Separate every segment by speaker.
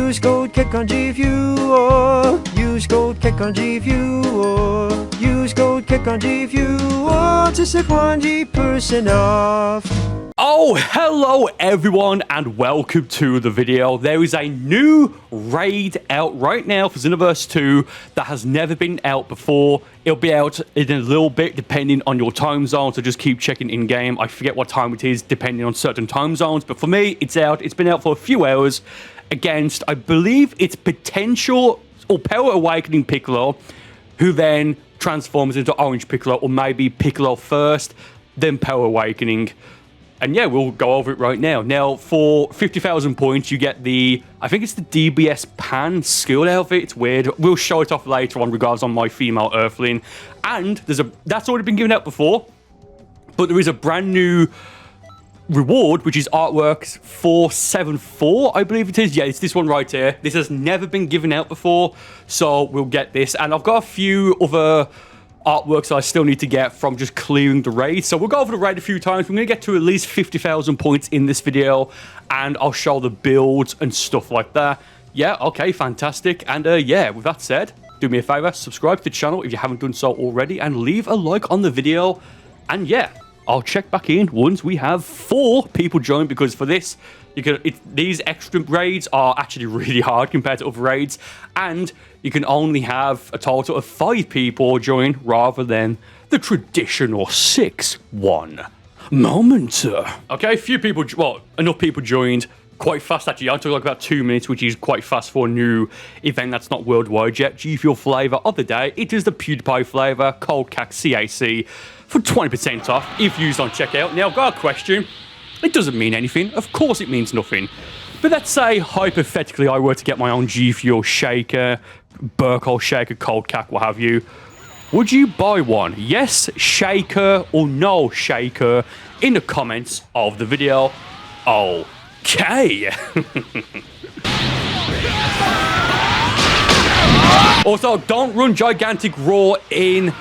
Speaker 1: use code KEKKANJI if you want. Use code KEKKANJI if you want. Use code KEKKANJI if you want to save 1% off.
Speaker 2: Oh, hello everyone and welcome to the video. There is a new raid out right now for Xenoverse 2 that has never been out before. It'll be out in a little bit depending on your time zone, so just keep checking in-game. I forget what time it is depending on certain time zones, but for me, it's out. It's been out for a few hours against, I believe it's potential or Power Awakening Piccolo, who then transforms into Orange Piccolo, or maybe Piccolo first, then Power Awakening. And yeah, we'll go over it right now. Now, for 50,000 points, you get the, I think it's the DBS Pan skill outfit. It's weird. We'll show it off later on, regards on my female Earthling. And that's already been given out before. But there is a brand new reward, which is artworks 474, I believe it is. Yeah, it's this one right here. This has never been given out before, so we'll get this. And I've got a few other artworks I still need to get from just clearing the raid. So we'll go over the raid a few times. We're going to get to at least 50,000 points in this video, and I'll show the builds and stuff like that. Yeah, okay, fantastic. And yeah, with that said, do me a favor, subscribe to the channel if you haven't done so already, and leave a like on the video. And yeah, I'll check back in once we have 4 people join, because for this, these extra raids are actually really hard compared to other raids, and you can only have a total of 5 people join rather than the traditional 6-1 moment. Okay, enough people joined quite fast actually. I took like about 2 minutes, which is quite fast for a new event that's not worldwide yet. G Fuel flavor of the day, it is the PewDiePie flavor, Cold Cack CAC, for 20% off if used on checkout. Now, I've got a question. It doesn't mean anything. Of course it means nothing. But let's say, hypothetically, I were to get my own G Fuel shaker, Burcol shaker, Cold Cack, what have you. Would you buy one? Yes, shaker, or no shaker, in the comments of the video. Okay. Also, don't run Gigantic Roar in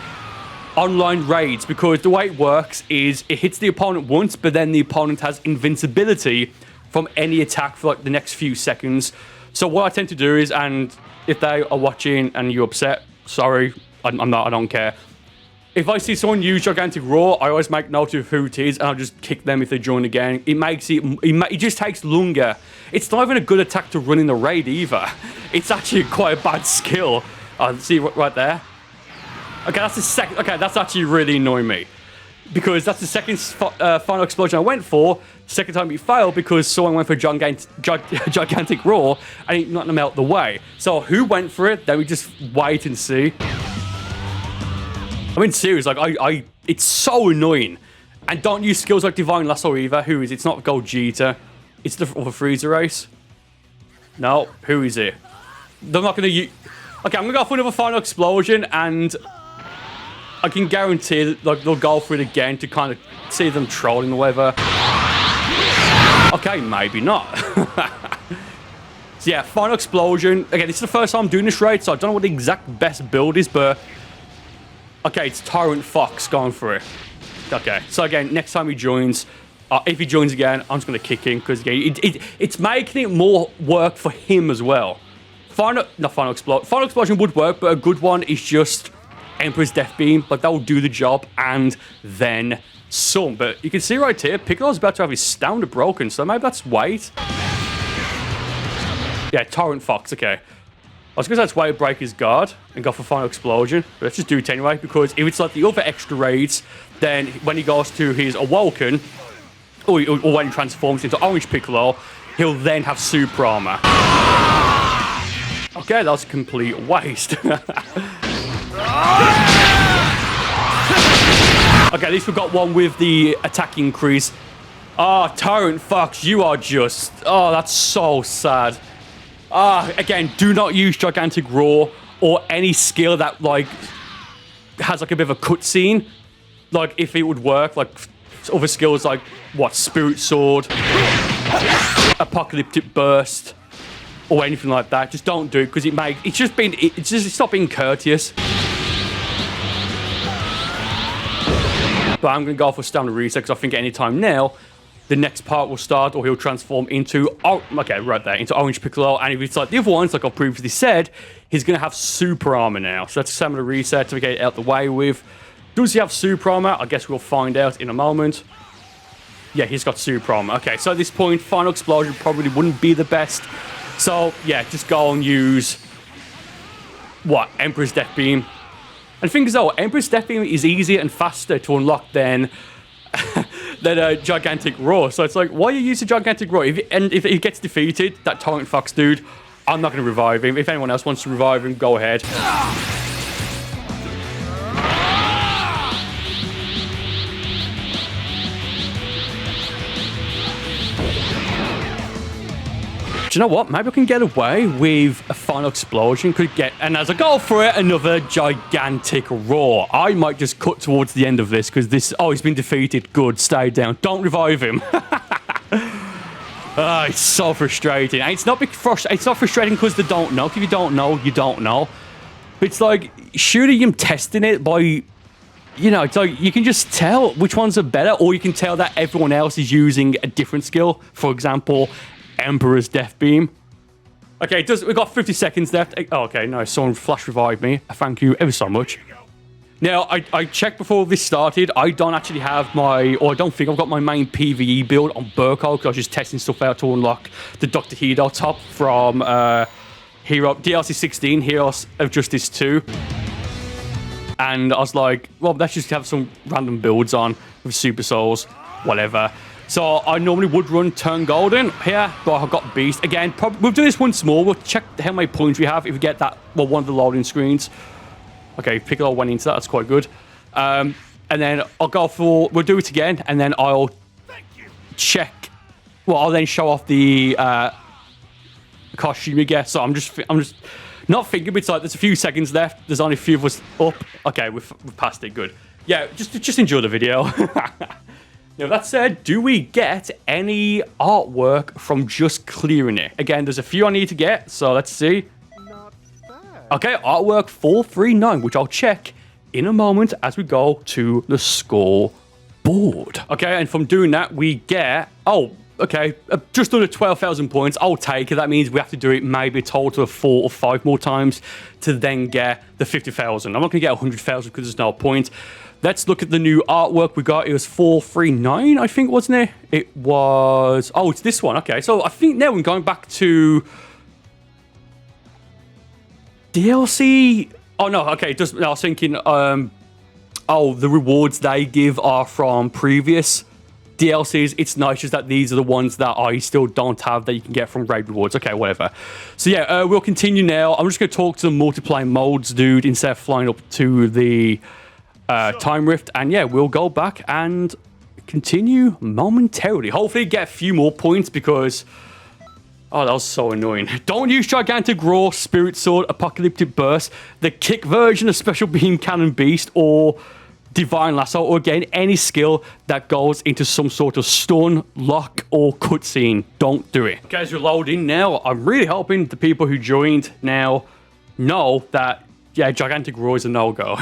Speaker 2: online raids, because the way it works is it hits the opponent once, but then the opponent has invincibility from any attack for like the next few seconds. So what I tend to do is, and if they are watching and you're upset, sorry, I don't care. If I see someone use Gigantic Roar, I always make note of who it is, and I'll just kick them if they join again. It just takes longer. It's not even a good attack to run in the raid either. It's actually quite a bad skill. See right there. Okay, that's the second. Okay, that's actually really annoying me, because that's the second final explosion I went for. Second time it failed because someone went for Gigantic Roar and it knocked them out the way. So who went for it? Then we just wait and see. I mean, serious. Like it's so annoying. And don't use skills like Divine Lasso either. Who is it? It's not Gogeta. It's the other Frieza race. No, who is it? They're not gonna use. Okay, I'm gonna go for another final explosion, and I can guarantee that like they'll go for it again to kind of see them trolling the weather. Okay, maybe not. So yeah, final explosion. Again, this is the first time I'm doing this raid, so I don't know what the exact best build is, but okay, it's Tyrant Fox going for it. Okay, so again, next time he joins, if he joins again, I'm just gonna kick him, because again, it's making it more work for him as well. Final explosion would work, but a good one is just Emperor's Death Beam. Like, that will do the job, and then some. But you can see right here, Piccolo's about to have his stamina broken, so maybe that's wait. Yeah, Torrent Fox, okay. I was going to say let's wait to break his guard and go for final explosion, but let's just do it anyway, because if it's like the other extra raids, then when he goes to his Awoken, or when he transforms into Orange Piccolo, he'll then have super armor. Okay, that was a complete waste. Okay, at least we got one with the attack increase. Ah, Tyrant Fox, you are just... Oh, that's so sad. Again, do not use Gigantic Roar or any skill that, like, has, like, a bit of a cutscene. Like, if it would work, like, other skills like, what, Spirit Sword, Apocalyptic Burst, or anything like that. Just don't do it, because it's not being courteous. But I'm going to go for stamina reset, because I think any time now, the next part will start, or he'll transform into, oh, okay, right there, into Orange Piccolo. And if it's like the other ones, like I've previously said, he's going to have super armor now. So that's stamina reset to get it out the way with. Does he have super armor? I guess we'll find out in a moment. Yeah, he's got super armor. Okay, so at this point, Final Explosion probably wouldn't be the best. So, yeah, just go and use, what, Emperor's Death Beam. And the thing is, though, Emperor's Death Beam is easier and faster to unlock than a Gigantic Roar. So it's like, why you use a Gigantic Roar? If he gets defeated, that Torrent Fox dude, I'm not going to revive him. If anyone else wants to revive him, go ahead. Do you know what? Maybe I can get away with a Final Explosion. Could get, and as I go for it, another Gigantic Roar. I might just cut towards the end of this because this. Oh, he's been defeated. Good, stay down. Don't revive him. It's so frustrating. And it's not frustrating because they don't know. If you don't know, you don't know. But it's like shooting him, testing it by, you know, it's like you can just tell which ones are better, or you can tell that everyone else is using a different skill. For example, Emperor's Death Beam. Okay, we've got 50 seconds left. Oh, okay, no, someone flash revived me. Thank you ever so much. Now, I checked before this started. I don't actually have I don't think I've got my main PvE build on Burcol because I was just testing stuff out to unlock the Dr. Hero top from DLC 16, Heroes of Justice 2. And I was like, well, let's just have some random builds on with Super Souls, whatever. So I normally would run Turn Golden here, but I've got Beast. Again, we'll do this once more. We'll check how many points we have if we get that, well, one of the loading screens. Okay, Piccolo went into that. That's quite good. And then we'll do it again, and then I'll check. Well, I'll then show off the costume you get. So I'm just not thinking, but it's like there's a few seconds left. There's only a few of us up. Okay, we've passed it. Good. Yeah, just enjoy the video. Now, that said, do we get any artwork from just clearing it? Again, there's a few I need to get, so let's see.
Speaker 1: Not bad.
Speaker 2: Okay, artwork 439, which I'll check in a moment as we go to the score board. Okay, and from doing that, we get, just under 12,000 points. I'll take it. That means we have to do it maybe a total of 4 or 5 more times to then get the 50,000. I'm not going to get 100,000 because there's no point. Let's look at the new artwork we got. It was 439, I think, wasn't it? It was... Oh, it's this one. Okay, so I think now we're going back to... DLC... Oh, no, okay. I was thinking... the rewards they give are from previous DLCs. It's nice just that these are the ones that I still don't have that you can get from raid rewards. Okay, whatever. So, yeah, we'll continue now. I'm just going to talk to the multiplayer modes, dude, instead of flying up to the... time rift, and yeah, we'll go back and continue momentarily. Hopefully get a few more points because that was so annoying. Don't use Gigantic Roar, Spirit Sword, Apocalyptic Burst, the kick version of Special Beam Cannon Beast, or Divine Lasso, or again any skill that goes into some sort of stun, lock, or cutscene. Don't do it. Okay, as you're loading now, I'm really hoping the people who joined now know that yeah, Gigantic Roar is a no-go.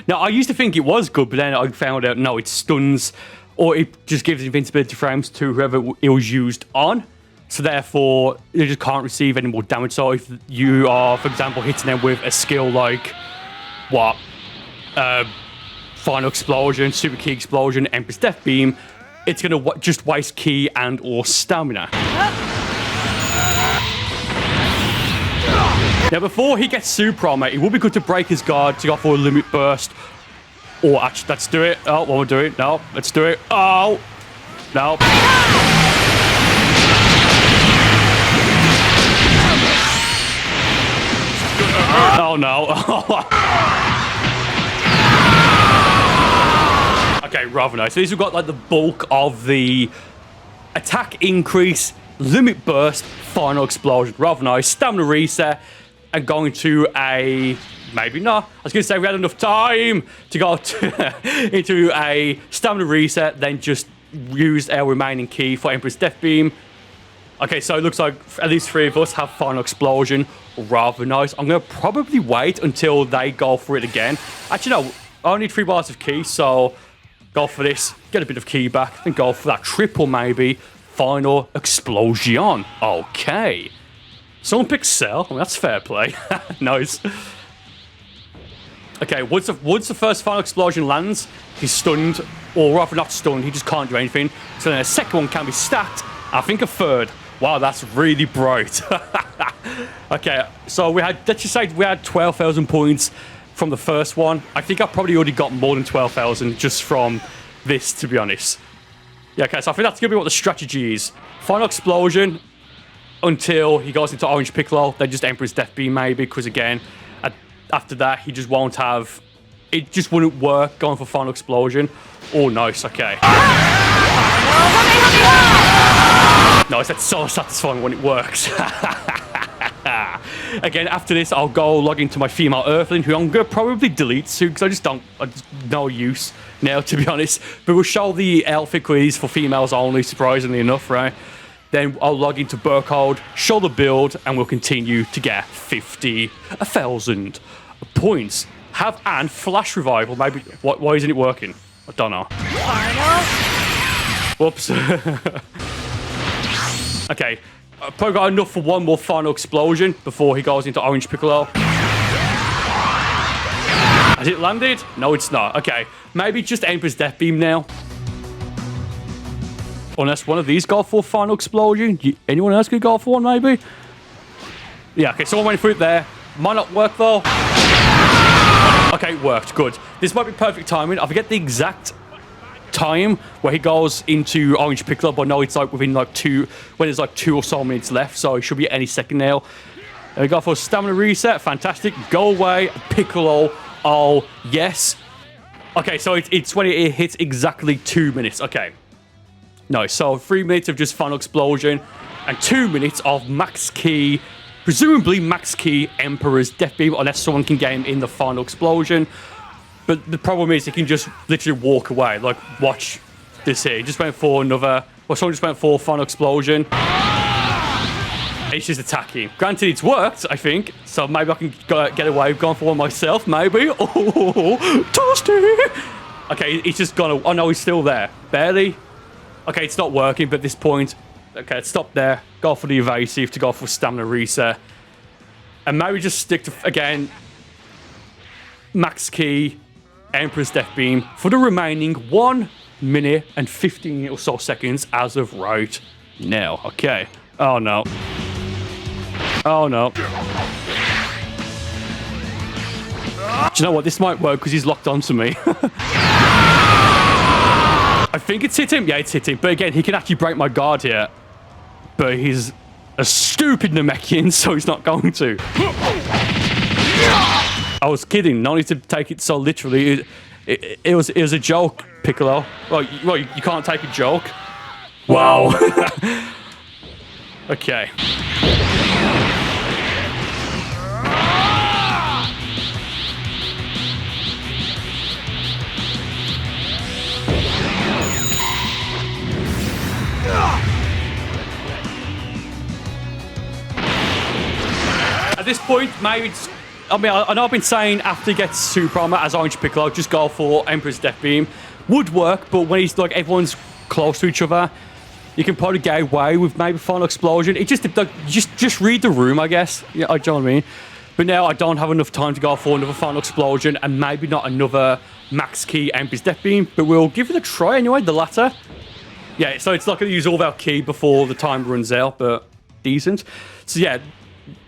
Speaker 2: Now, I used to think it was good, but then I found out, no, it stuns, or it just gives invincibility frames to whoever it was used on. So therefore, they just can't receive any more damage. So if you are, for example, hitting them with a skill like, Final Explosion, Super Key Explosion, Empress Death Beam, it's going to just waste key and or stamina. Now, before he gets super armor, it would be good to break his guard to go for a limit burst. Or actually, let's do it. Oh, what we'll do it. No, let's do it. Oh, no. Oh, no. Okay, rather nice. So these have got like the bulk of the attack increase, limit burst, Final Explosion. Rather nice. Stamina reset. And going to a... Maybe not. I was going to say we had enough time to go into a stamina reset, then just use our remaining key for Empress Death Beam. Okay, so it looks like at least 3 of us have Final Explosion. Rather nice. I'm going to probably wait until they go for it again. Actually, no. I only need 3 bars of key, so Go for this. Get a bit of key back. Then go for that triple, maybe. Final explosion. Okay. Someone picked Cell. Well, that's fair play. Nice. Okay, once the first final explosion lands, he's stunned. Or rather not stunned, he just can't do anything. So then a second one can be stacked. I think a third. Wow, that's really bright. Okay, so let's just say we had 12,000 points from the first one. I think I probably already got more than 12,000 just from this, to be honest. Yeah, okay, so I think that's going to be what the strategy is. Final explosion until he goes into Orange Piccolo, then just Emperor's Death Beam maybe, because again, after that, he just won't have... It just wouldn't work going for final explosion. Oh, nice, okay. Nice, that's so satisfying when it works. Again, after this, I'll go log into my female Earthling, who I'm going to probably delete soon, because I just no use now, to be honest. But we'll show the outfit quiz for females only, surprisingly enough, right? Then I'll log into Burcol, show the build, and we'll continue to get 1,000 points. And Flash Revival, maybe. Why isn't it working? I don't know. Whoops. Okay, I've probably got enough for one more final explosion before he goes into Orange Piccolo. Has it landed? No, it's not. Okay, maybe just Emperor's Death Beam now. Unless one of these go for final explosion. Anyone else could go for one, maybe? Yeah, okay, someone went for it there. Might not work, though. Okay, it worked. Good. This might be perfect timing. I forget the exact time where he goes into Orange Piccolo, but no, it's like within like when there's like 2 or so minutes left, so it should be any second now. There we go for a stamina reset. Fantastic. Go away, Piccolo. Oh, yes. Okay, so it's when it hits exactly 2 minutes. Okay. No, so 3 minutes of just final explosion and 2 minutes of max key, presumably max key Emperor's Death Beam, unless someone can get him in the final explosion. But the problem is he can just literally walk away. Like, watch this here. He just went for another... Well, someone just went for final explosion. It's just attacking. Granted, it's worked, I think. So maybe I can get away with going for one myself, maybe. Oh, toasty! Okay, he's just gone... Oh, no, he's still there. Barely. Okay, it's not working, but at this point... Okay, let's stop there. Go for the evasive to go for stamina reset. And maybe just stick to, again, max key, Emperor's Death Beam for the remaining 1 minute and 15 or so seconds as of right now. Okay. Oh, no. Oh, no. Do you know what? This might work because he's locked onto me. I think it's hit him. Yeah, it's hit him. But again, he can actually break my guard here. But he's a stupid Namekian, so he's not going to. I was kidding. No need to take it so literally. It was a joke, Piccolo. Well, you can't take a joke. Wow. Okay. At this point, maybe it's... I mean, I know I've been saying after he gets Super Armor as Orange Piccolo, just go for Emperor's Death Beam. Would work, but when he's like everyone's close to each other, you can probably get away with maybe Final Explosion. It just read the room, I guess. Yeah, I know what I mean. But now I don't have enough time to go for another Final Explosion and maybe not another max key Emperor's Death Beam, but we'll give it a try anyway, the latter. Yeah, so it's not going to use all of our key before the time runs out, but decent. So yeah,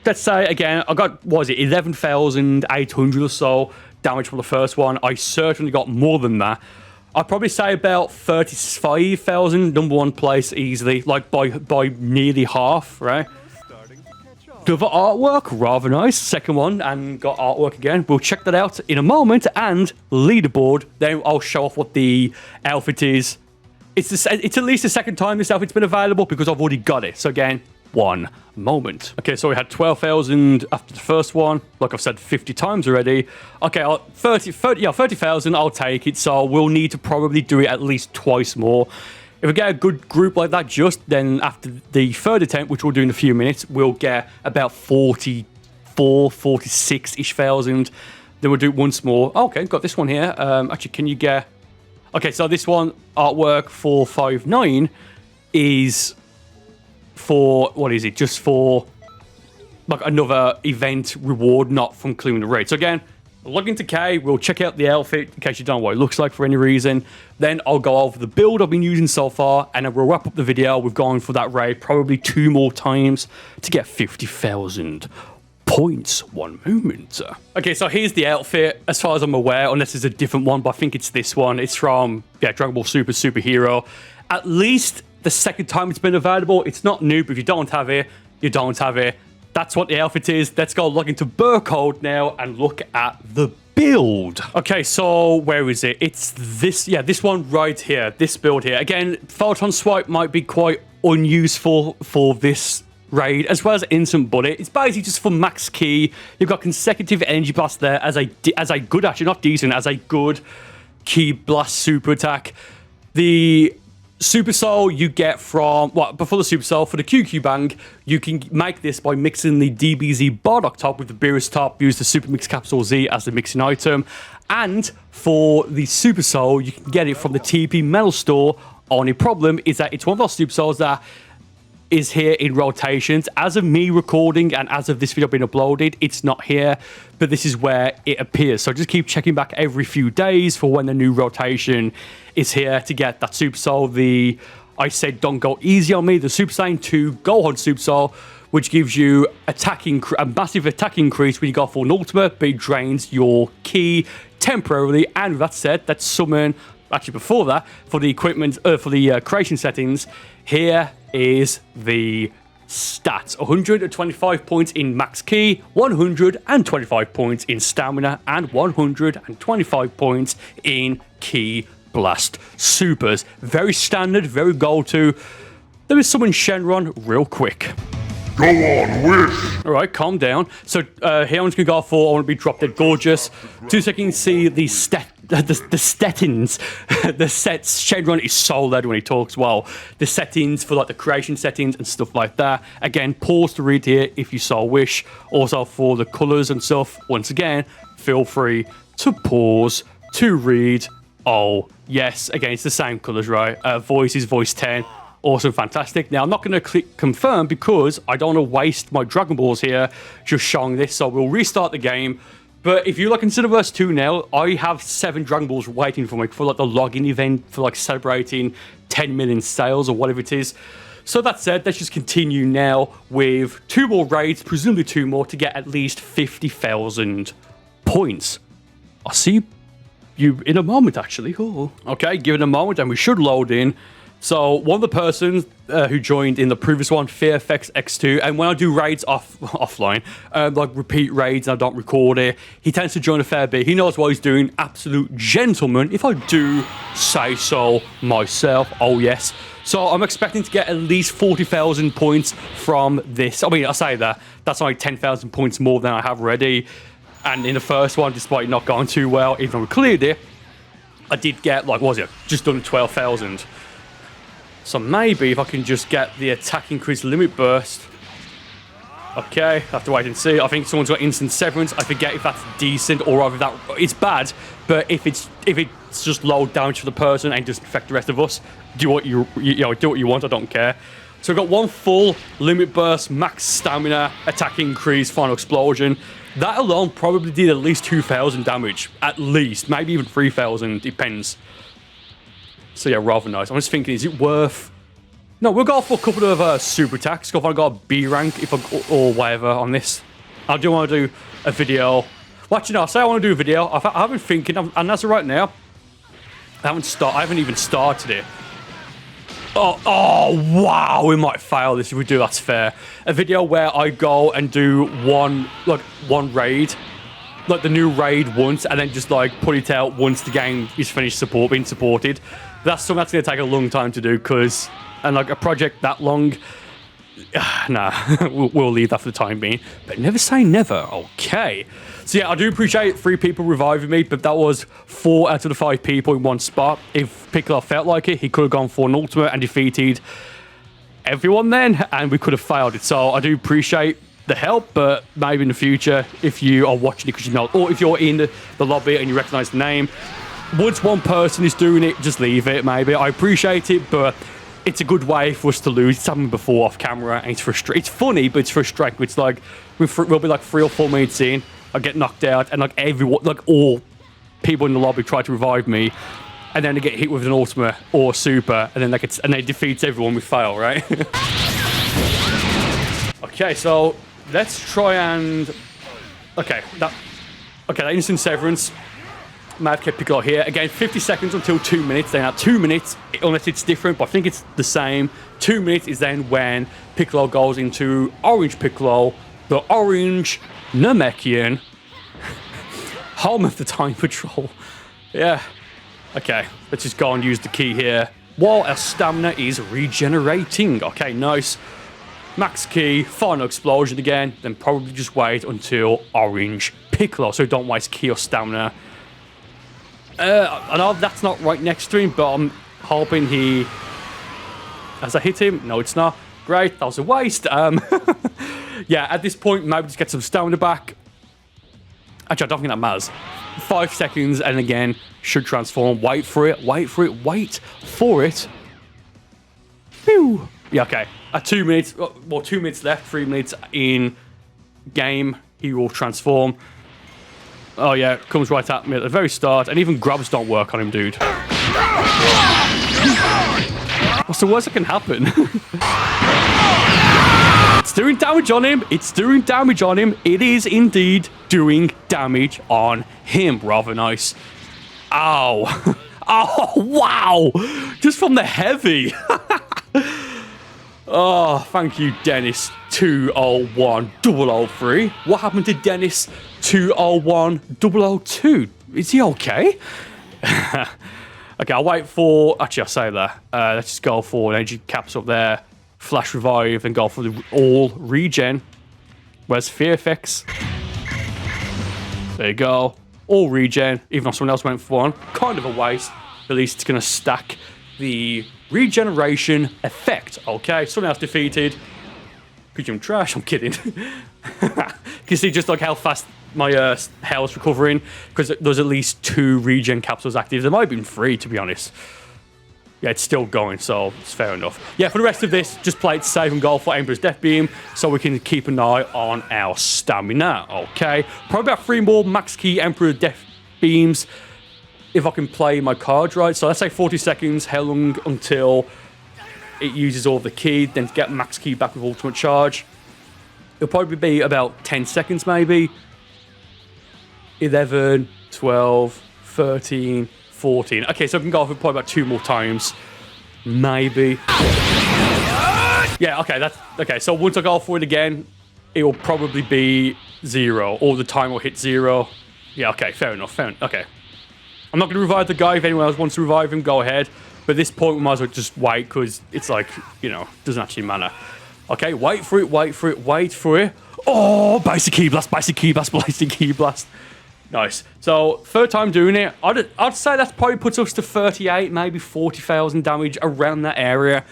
Speaker 2: let's say, again, I got, what was it, 11,800 or so damage from the first one. I certainly got more than that. I'd probably say about 35,000, number one place easily, like by nearly half, right? The other artwork, rather nice. Second one, and got artwork again. We'll check that out in a moment, and leaderboard. Then I'll show off what the outfit is. It's at least the second time this outfit's been available because I've already got it. So again, one moment. Okay, so we had 12,000 after the first one. Like I've said 50 times already. Okay, 30,000, I'll take it. So we'll need to probably do it at least twice more. If we get a good group like that then after the third attempt, which we'll do in a few minutes, we'll get about 46-ish thousand. Then we'll do it once more. Okay, got this one here. Actually, can you get... Okay, so this one, artwork 459, is for, what is it? Just for like another event reward, not from clearing the raid. So again, log into K, we'll check out the outfit in case you don't know what it looks like for any reason. Then I'll go over the build I've been using so far, and then we'll wrap up the video. We've gone for that raid probably 2 more times to get 50,000 points. One moment. Okay, so here's the outfit as far as I'm aware, unless it's a different one, but I think it's this one. It's from, yeah, Dragon Ball Super Superhero. At least the second time it's been available. It's not new, but if you don't have it, you don't have it. That's what the outfit is. Let's go log into Burcol now and look at the build. Okay, so where is it? It's this, yeah, this one right here, this build here. Again, Photon Swipe might be quite unuseful for this raid, as well as Instant Bullet. It's basically just for max key. You've got consecutive energy blast there as a good, actually not decent, as a good key blast super attack. The Super Soul you get from, well, before the Super Soul, for the QQ Bang, you can make this by mixing the DBZ Bardock top with the Beerus top, use the Super Mix Capsule Z as the mixing item, and for the Super Soul, you can get it from the TP Metal Store. Only problem is that it's one of those Super Souls that is here in rotations. As of me recording and as of this video being uploaded, it's not here, but this is where it appears. So just keep checking back every few days for when the new rotation is here to get that Super Soul. I said don't go easy on me, the Super Saiyan 2 Gohan Super Soul, which gives you a massive attack increase when you go for an ultimate, but it drains your ki temporarily. And with that said, let's summon, actually before that, for the equipment, for the creation settings, here is the stats. 125 points in max ki, 125 points in stamina, and 125 points in ki blast supers. Very standard, very go-to. Let me summon Shenron real quick.
Speaker 3: Go on, wish!
Speaker 2: Alright, calm down. So here I'm just gonna go for, I want to be drop dead gorgeous. 2 seconds, see the settings. The sets, Shenron is so loud when he talks well. The settings for like the creation settings and stuff like that. Again, pause to read here if you so wish. Also for the colors and stuff, once again, feel free to pause to read. Oh, yes, again, it's the same colors, right? Voice is voice 10. Awesome, fantastic. Now, I'm not going to click confirm because I don't want to waste my Dragon Balls here just showing this. So we'll restart the game. But if you look in Xenoverse 2 now, I have 7 Dragon Balls waiting for me for like the login event for like celebrating 10 million sales or whatever it is. So that said, let's just continue now with 2 more raids, presumably 2 more, to get at least 50,000 points. I'll see you in a moment, actually. Oh. Okay, give it a moment and we should load in. So one of the persons who joined in the previous one, FearFX X2, and when I do raids offline, like repeat raids and I don't record it, he tends to join a fair bit. He knows what he's doing. Absolute gentleman, if I do say so myself. Oh yes. So I'm expecting to get at least 40,000 points from this. I mean, I say that. That's only 10,000 points more than I have already. And in the first one, despite not going too well, even though we cleared it, I did get, like, what was it? Just under 12,000. So maybe if I can just get the attack increase limit burst. Okay, have to wait and see. I think someone's got instant severance. I forget if that's decent or if that it's bad. But if it's just low damage for the person and doesn't affect the rest of us, do what you do what you want. I don't care. So I've got 1 full limit burst, max stamina, attack increase, final explosion. That alone probably did at least 2,000 damage, at least, maybe even 3,000. Depends. So yeah, rather nice. I'm just thinking, is it worth? No, we'll go for a couple of super attacks. Go if I got a B rank, or whatever on this. I do want to do a video. Well, actually, no, I say I want to do a video. I've been thinking, and as of right now, I haven't even started it. Oh wow, we might fail this if we do. That's fair. A video where I go and do one raid, like the new raid once, and then just like put it out once the game is finished being supported. That's something that's going to take a long time to do, because, and like a project that long, nah, we'll leave that for the time being. But never say never, okay. So yeah, I do appreciate 3 people reviving me, but that was 4 out of the 5 people in one spot. If Piccolo felt like it, he could have gone for an ultimate and defeated everyone then, and we could have failed it. So I do appreciate the help, but maybe in the future, if you are watching it because you know, or if you're in the lobby and you recognize the name, once one person is doing it, just leave it, maybe. I appreciate it, but it's a good way for us to lose. It's happened before off camera, and it's frustrating. It's funny, but it's frustrating. It's like, we'll be like 3 or 4 minutes in, I get knocked out, and like everyone, like all people in the lobby try to revive me, and then they get hit with an ultimate or super, and then they defeats everyone, we fail, right? Okay, so let's try and... Okay, that instant severance. Mad kept Piccolo here. Again, 50 seconds until 2 minutes. Then at 2 minutes, unless it's different, but I think it's the same. 2 minutes is then when Piccolo goes into Orange Piccolo, the Orange Namekian, home of the Time Patrol. Yeah. Okay, let's just go and use the key here while our stamina is regenerating. Okay, nice. Max key, final explosion again, then probably just wait until Orange Piccolo, so don't waste key or stamina. I know that's not right next to him, but I'm hoping he... Has I hit him? No, it's not. Great, that was a waste. Yeah, at this point, maybe just get some stamina back. Actually, I don't think that matters. 5 seconds, and again, should transform. Wait for it, wait for it, wait for it. Phew. Yeah, okay. At 2 minutes, well, 2 minutes left, 3 minutes in game, he will transform. Oh yeah, comes right at me at the very start, and even grabs don't work on him, dude. What's the worst that can happen? It's doing damage on him. It's doing damage on him. It is indeed doing damage on him. Rather nice. Ow. Oh, wow. Just from the heavy. Oh, thank you, Dennis 201-003. What happened to Dennis 201-002? Is he okay? Okay, I'll wait for... Actually, I'll say that. Let's just go for an energy capsule up there. Flash revive and go for the all regen. Where's fear effects? There you go. All regen, even though someone else went for one. Kind of a waste. At least it's going to stack the regeneration effect. Okay, someone else defeated. Presume trash, I'm kidding. You can see just like how fast my health's recovering, because there's at least 2 regen capsules active. There might have been 3, to be honest. Yeah, it's still going, so it's fair enough. Yeah, for the rest of this, just play it safe and go for Emperor's Death Beam, so we can keep an eye on our stamina. Okay, probably about 3 more max key Emperor Death Beams, if I can play my cards right. So let's say 40 seconds. How long until it uses all the key, then to get max key back with ultimate charge? It'll probably be about 10 seconds, maybe. 11, 12, 13, 14. Okay, so I can go for probably about 2 more times. Maybe. Yeah, okay, that's... Okay, so once I go for it again, it will probably be 0. Or the time will hit 0. Yeah, okay, fair enough, fair enough. Okay. I'm not going to revive the guy. If anyone else wants to revive him, go ahead. But at this point, we might as well just wait, because it's like, you know, doesn't actually matter. Okay, wait for it, wait for it, wait for it. Oh, basic key blast, basic key blast, basic key blast. Nice. So, 3rd time doing it. I'd say that probably puts us to 38, maybe 40,000 damage around that area.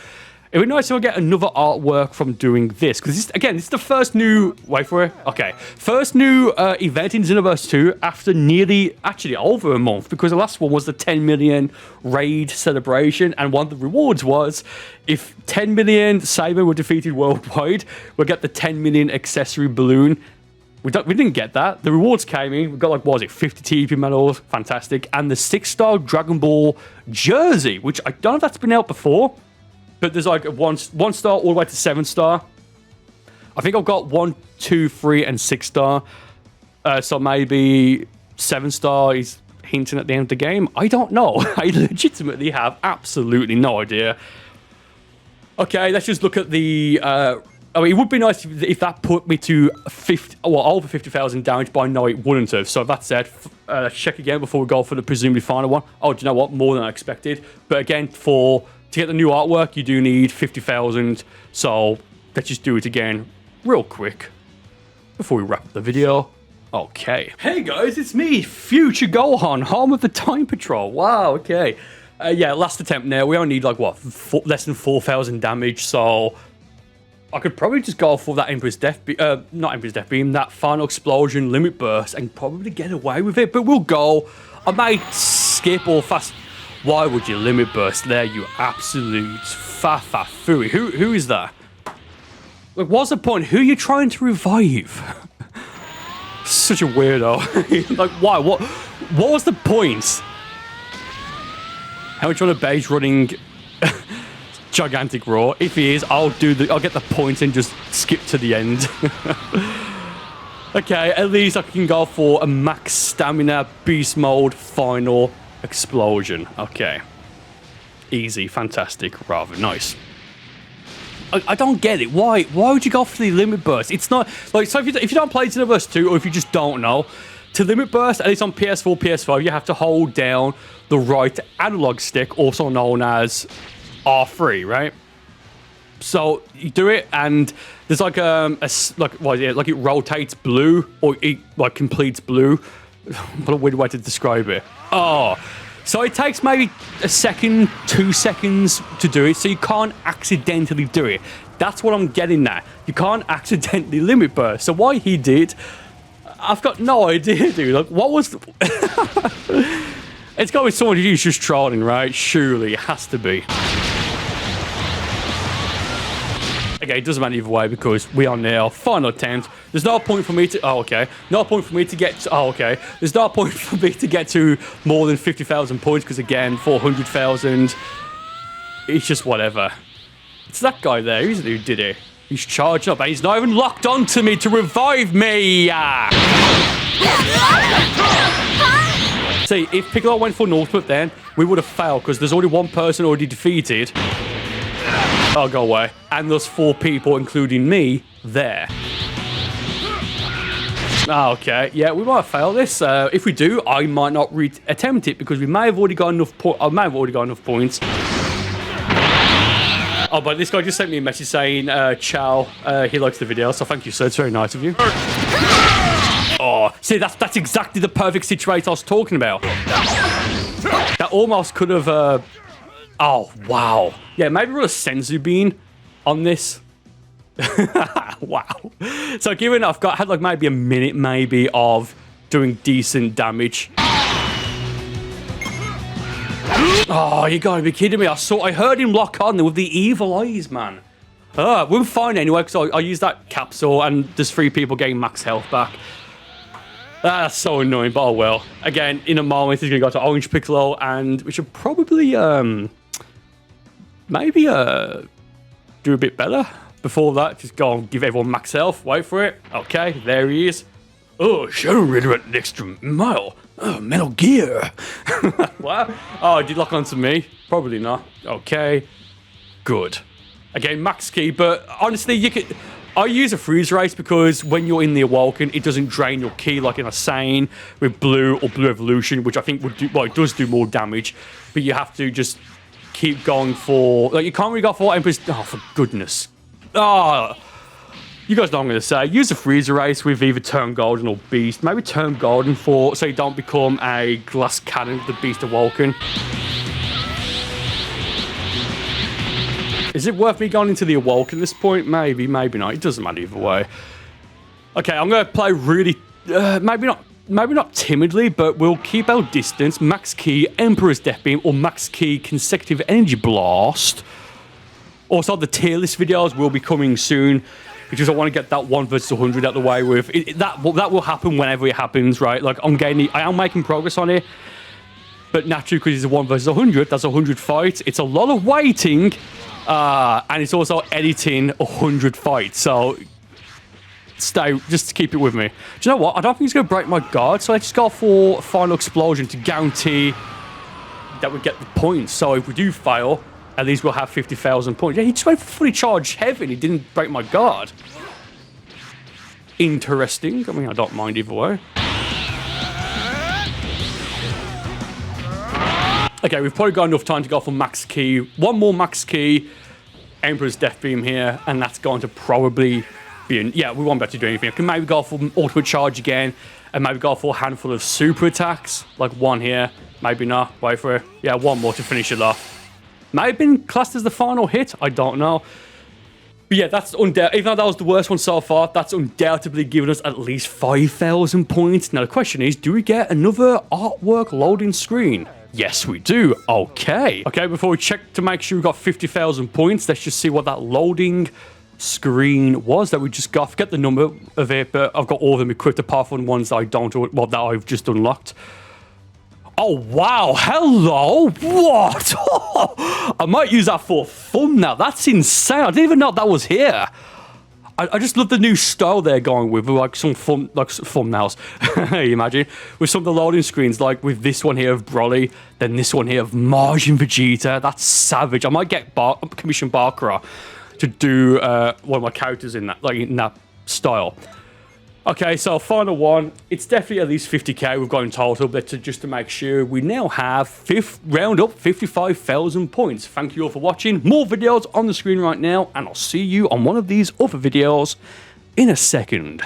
Speaker 2: It would be nice if I get another artwork from doing this, because again, this is the first new... Wait for it. Okay. First new event in Xenoverse 2 after nearly, actually over a month, because the last one was the 10 million raid celebration, and one of the rewards was, if 10 million Saber were defeated worldwide, we'll get the 10 million accessory balloon. We didn't get that. The rewards came in. We got, like, what was it, 50 TP medals. Fantastic. And the 6-star Dragon Ball jersey, which I don't know if that's been out before, but there's like a 1 star all the way to 7-star. I think I've got 1, 2, 3, and 6-star. So maybe 7-star is hinting at the end of the game. I don't know. I legitimately have absolutely no idea. Okay, let's just look at the... I mean, it would be nice if that put me to 50, well, over 50,000 damage, but I know it wouldn't have. So that said, let's check again before we go for the presumably final one. Oh, do you know what? More than I expected. But again, to get the new artwork, you do need 50,000. So let's just do it again real quick before we wrap up the video. Okay. Hey guys, it's me, Future Gohan, home of the Time Patrol. Wow, okay. Yeah, last attempt now. We only need like, what, less than 4,000 damage, so... I could probably just go for that Emperor's Death Beam, not Emperor's Death Beam, that final explosion limit burst, and probably get away with it, but we'll go. I might skip or fast. Why would you limit burst there, you absolute fa-fa-fooey? Who is that? Like, what's the point? Who are you trying to revive? Such a weirdo. Like, why? What was the point? How much on a base running gigantic roar? If he is, I'll get the points and just skip to the end. Okay, at least I can go for a max stamina beast mode final explosion. Okay. Easy, fantastic, rather nice. I don't get it. Why would you go for the limit burst? It's not like, so if you don't play Xenoverse 2, or if you just don't know, to limit burst, at least on PS4, PS5, you have to hold down the right analog stick, also known as R3, right? So you do it, and there's like like it rotates blue, or it like completes blue. What a weird way to describe it. Oh, so it takes maybe a second, 2 seconds to do it, so you can't accidentally do it. That's what I'm getting at. You can't accidentally limit burst. So why he did, I've got no idea, dude. Like, what was It's got to be someone who's just trolling, right? Surely, it has to be. Okay, it doesn't matter either way because we are now final attempt. There's no point for me to... Oh, okay. No point for me to get... Oh, okay. There's no point for me to get to more than 50,000 points because, again, 400,000... It's just whatever. It's that guy there. Who did it? He's charged up and he's not even locked onto me to revive me. See, if Piccolo went for an ultimate then, we would have failed because there's only one person already defeated. Oh, go away. And there's 4 people, including me, there. Okay, yeah, we might fail this. If we do, I might not attempt it because we may have already got enough points. Oh, but this guy just sent me a message saying, ciao, he likes the video, so thank you, sir. It's very nice of you. Oh, see, that's exactly the perfect situation I was talking about. That almost could have, oh, wow. Yeah, maybe we'll a senzu bean on this. Wow. So given I've had like maybe a minute maybe of doing decent damage. Oh, you gotta be kidding me. I heard him lock on with the evil eyes, man. We're fine anyway, because I used that capsule and there's 3 people getting max health back. That's so annoying, but oh well. Again, in a moment, he's gonna go to Orange Piccolo, and we should probably, maybe, do a bit better. Before that, just go and give everyone max health. Wait for it. Okay, there he is. Oh, Shenron went an extra mile. Oh, Metal Gear. What? Oh, did you lock onto me? Probably not. Okay. Good. Again, max key, but honestly, I use a freeze race because when you're in the Awoken, it doesn't drain your key like in a Sane with Blue or Blue Evolution, which I think would do, well, it does do more damage, but you have to just keep going for, like, you can't really go for Empress. Oh, for goodness. Oh, you guys know what I'm going to say. Use a freezer race with either Turn Golden or Beast. Maybe Turn Golden so you don't become a glass cannon with the Beast Awoken. Is it worth me going into the Awoken at this point? Maybe, maybe not. It doesn't matter either way. Okay, I'm going to play really... maybe not timidly, but we'll keep our distance. Max Key, Emperor's Death Beam, or Max Key, Consecutive Energy Blast. Also, the tier list videos will be coming soon, because I want to get that 1 versus 100 out the way with. That will happen whenever it happens, right? Like, I am making progress on it, but naturally, because it's a 1 versus 100, that's 100 fights. It's a lot of waiting, and it's also editing 100 fights, so just keep it with me. Do you know what? I don't think he's going to break my guard, so let's just go for Final Explosion to guarantee that we get the points. So if we do fail, at least we'll have 50,000 points. Yeah, he just went for fully charged heavy. He didn't break my guard. Interesting. I mean, I don't mind either way. Okay, we've probably got enough time to go for max key. One more max key. Emperor's Death Beam here. And that's going to probably be... yeah, we won't be able to do anything. I can maybe go for ultimate charge again. And maybe go for a handful of super attacks. Like one here. Maybe not. Wait for it. Yeah, one more to finish it off. May have been classed as the final hit. I don't know. But yeah, that's undoubtedly, even though that was the worst one so far, that's undoubtedly given us at least 5,000 points. Now the question is, do we get another artwork loading screen? Yes, we do. Okay. Okay, before we check to make sure we got 50,000 points, let's just see what that loading screen was that we just got. I forget the number of it, but I've got all of them equipped apart from ones that I don't, well, that I've just unlocked. Oh, wow. Hello. What? I might use that for fun now. That's insane. I didn't even know that was here. I just love the new style they're going with like some fun, like thumbnails. You imagine? With some of the loading screens, like with this one here of Broly, then this one here of Majin Vegeta. That's savage. I might get commission Barkra to do one of my characters in that, like in that style. Okay, so final one. It's definitely at least 50k we've got in total, but just to make sure, we now have round up 55,000 points. Thank you all for watching. More videos on the screen right now, and I'll see you on one of these other videos in a second.